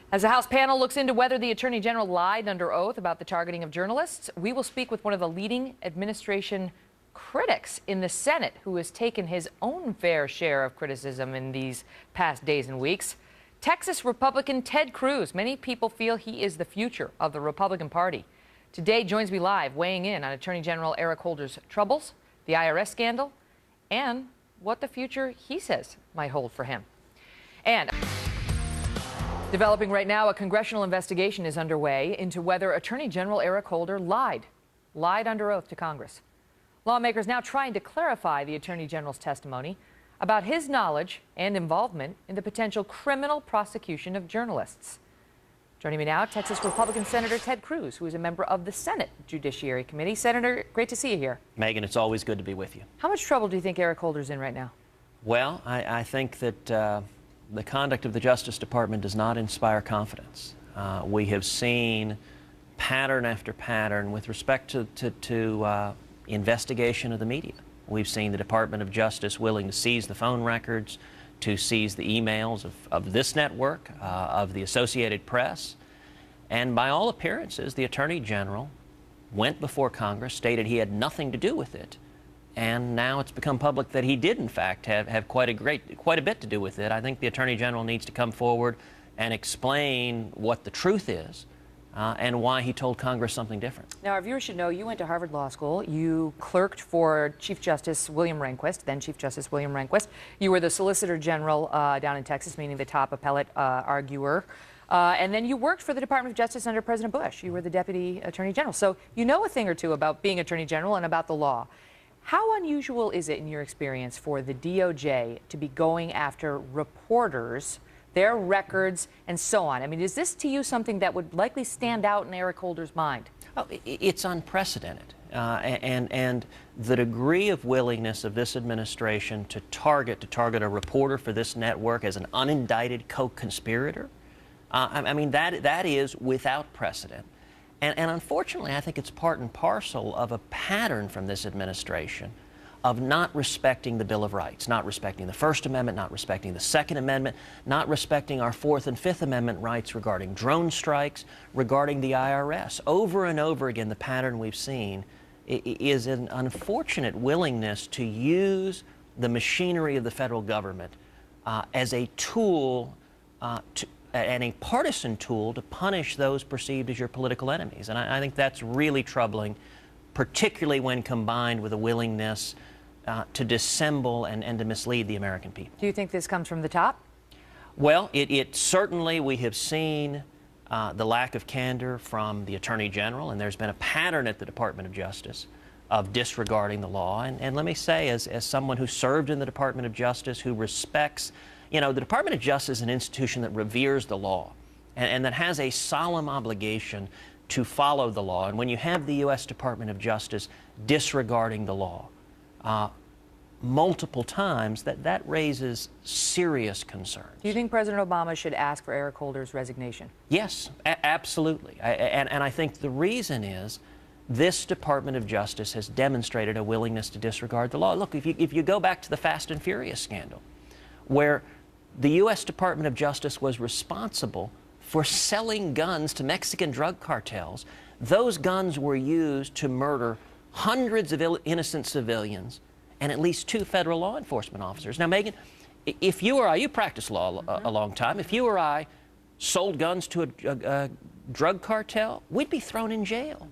As the House panel looks into whether the Attorney General lied under oath about the targeting of journalists, we will speak with one of the leading administration critics in the Senate who has taken his own fair share of criticism in these past days and weeks. Texas Republican Ted Cruz. Many people feel he is the future of the Republican Party. Today joins me live, weighing in on Attorney General Eric Holder's troubles, the IRS scandal, and what the future, he says, might hold for him. And developing right now, a congressional investigation is underway into whether Attorney General Eric Holder lied under oath to Congress. Lawmakers now trying to clarify the Attorney General's testimony about his knowledge and involvement in the potential criminal prosecution of journalists. Joining me now, Texas Republican Senator Ted Cruz, who is a member of the Senate Judiciary Committee. Senator, great to see you here. Megyn, it's always good to be with you. How much trouble do you think Eric Holder's in right now? Well, I think that the conduct of the Justice Department does not inspire confidence. We have seen pattern after pattern with respect to investigation of the media. We've seen the Department of Justice willing to seize the phone records, to seize the emails of this network, of the Associated Press. And by all appearances, the Attorney General went before Congress, stated he had nothing to do with it. And now it's become public that he did, in fact, have quite a bit to do with it. I think the Attorney General needs to come forward and explain what the truth is and why he told Congress something different. Now, our viewers should know you went to Harvard Law School. You clerked for Chief Justice William Rehnquist, then Chief Justice William Rehnquist. You were the Solicitor General down in Texas, meaning the top appellate arguer. And then you worked for the Department of Justice under President Bush. You were the Deputy Attorney General. So you know a thing or two about being Attorney General and about the law. How unusual is it in your experience for the DOJ to be going after reporters, their records, and so on? I mean, is this to you something that would likely stand out in Eric Holder's mind? Oh, it's unprecedented. And the degree of willingness of this administration to target a reporter for this network as an unindicted co-conspirator, I mean, that is without precedent. And unfortunately, I think it's part and parcel of a pattern from this administration of not respecting the Bill of Rights, not respecting the First Amendment, not respecting the Second Amendment, not respecting our Fourth and Fifth Amendment rights regarding drone strikes, regarding the IRS. Over and over again, the pattern we've seen is an unfortunate willingness to use the machinery of the federal government as a tool and a partisan tool to punish those perceived as your political enemies. And I think that's really troubling, particularly when combined with a willingness to dissemble and to mislead the American people. Do you think this comes from the top? Well, it certainly, we have seen the lack of candor from the Attorney General, and there's been a pattern at the Department of Justice of disregarding the law. And let me say, as someone who served in the Department of Justice, who respects, you know, the Department of Justice is an institution that reveres the law and that has a solemn obligation to follow the law. And when you have the U.S. Department of Justice disregarding the law multiple times, that raises serious concerns. Do you think President Obama should ask for Eric Holder's resignation? Yes, absolutely. And I think the reason is this Department of Justice has demonstrated a willingness to disregard the law. Look, if you go back to the Fast and Furious scandal, where the U.S. Department of Justice was responsible for selling guns to Mexican drug cartels. Those guns were used to murder hundreds of innocent civilians and at least 2 federal law enforcement officers. Now, Megyn, if you or I, you practiced law a long time, if you or I sold guns to a drug cartel, we'd be thrown in jail.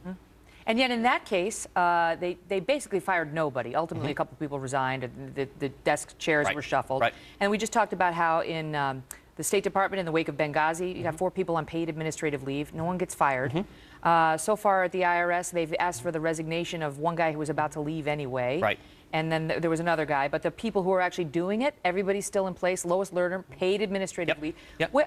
And yet in that case, they basically fired nobody. Ultimately, a couple of people resigned, and the desk chairs were shuffled. And we just talked about how in the State Department, in the wake of Benghazi, you have 4 people on paid administrative leave. No one gets fired. So far at the IRS, they've asked for the resignation of one guy who was about to leave anyway. And then there was another guy. But the people who are actually doing it, everybody's still in place. Lois Lerner, paid administrative leave.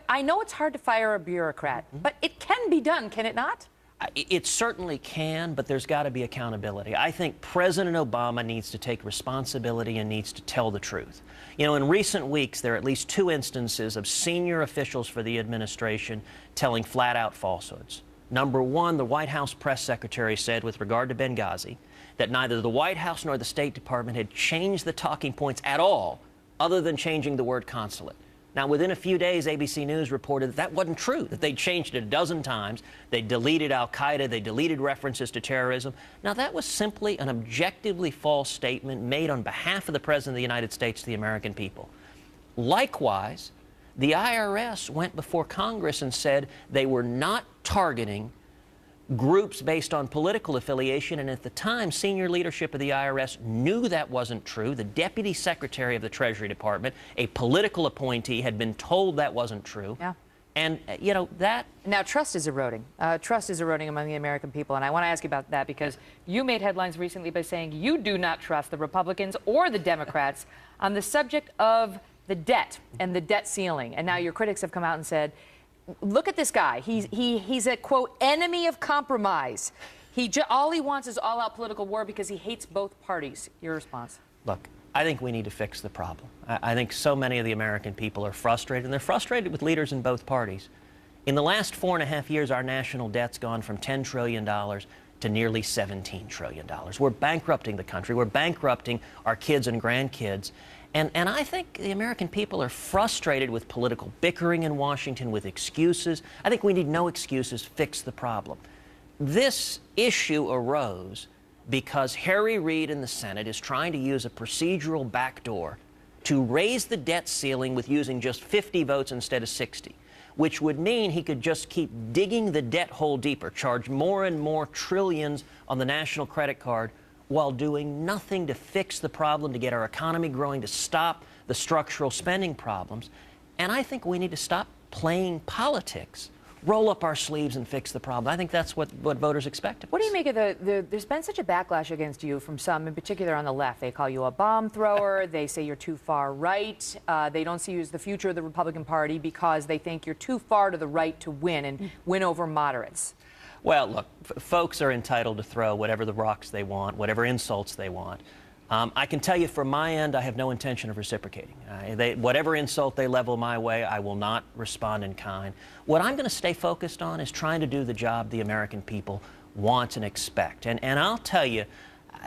I know it's hard to fire a bureaucrat, but it can be done, can it not? It certainly can, but there's got to be accountability. I think President Obama needs to take responsibility and needs to tell the truth. You know, in recent weeks, there are at least 2 instances of senior officials for the administration telling flat-out falsehoods. Number one, the White House press secretary said with regard to Benghazi that neither the White House nor the State Department had changed the talking points at all, other than changing the word consulate. Now, within a few days, ABC News reported that that wasn't true, that they'd changed it a dozen times. They deleted al-Qaeda. They deleted references to terrorism. Now, that was simply an objectively false statement made on behalf of the President of the United States to the American people. Likewise, the IRS went before Congress and said they were not targeting groups based on political affiliation, and at the time, senior leadership of the IRS knew that wasn't true. The Deputy Secretary of the Treasury Department, a political appointee, had been told that wasn't true. Yeah. And, you know, that... Now, trust is eroding. Trust is eroding among the American people, and I want to ask you about that because you made headlines recently by saying you do not trust the Republicans or the Democrats on the subject of the debt and the debt ceiling. And now your critics have come out and said, look at this guy. He's a, quote, enemy of compromise. All he wants is all-out political war because he hates both parties. Your response? Look, I think we need to fix the problem. I think so many of the American people are frustrated, and they're frustrated with leaders in both parties. In the last 4.5 years, our national debt's gone from $10 trillion to nearly $17 trillion. We're bankrupting the country. We're bankrupting our kids and grandkids. And I think the American people are frustrated with political bickering in Washington, with excuses. I think we need no excuses, fix the problem. This issue arose because Harry Reid in the Senate is trying to use a procedural backdoor to raise the debt ceiling with using just 50 votes instead of 60, which would mean he could just keep digging the debt hole deeper, charge more and more trillions on the national credit card, while doing nothing to fix the problem, to get our economy growing, to stop the structural spending problems. And I think we need to stop playing politics, roll up our sleeves and fix the problem. I think that's what voters expect of us. What do you make of there's been such a backlash against you from some, in particular on the left. They call you a bomb thrower. They say you're too far right. They don't see you as the future of the Republican Party because they think you're too far to the right to win and win over moderates. Well, look, folks are entitled to throw whatever the rocks they want, whatever insults they want. I can tell you from my end, I have no intention of reciprocating. Whatever insult they level my way, I will not respond in kind. What I'm going to stay focused on is trying to do the job the American people want and expect. And I'll tell you,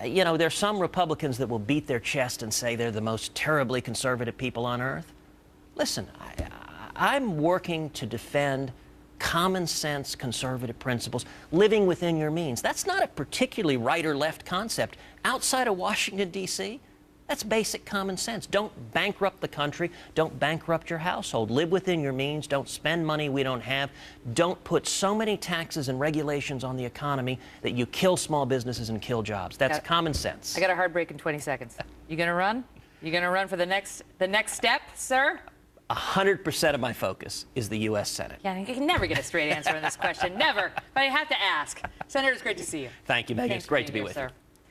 you know, there's some Republicans that will beat their chest and say they're the most terribly conservative people on earth. Listen, I'm working to defend common sense conservative principles, living within your means. That's not a particularly right or left concept. Outside of Washington, D.C., that's basic common sense. Don't bankrupt the country. Don't bankrupt your household. Live within your means. Don't spend money we don't have. Don't put so many taxes and regulations on the economy that you kill small businesses and kill jobs. That's common sense. I got a hard break in 20 seconds. You going to run? You going to run for the next step, sir? 100% of my focus is the U.S. Senate. Yeah, you can never get a straight answer on this question. Never. But I have to ask. Senator, it's great to see you. Thank you, Megyn. It's great to be with you.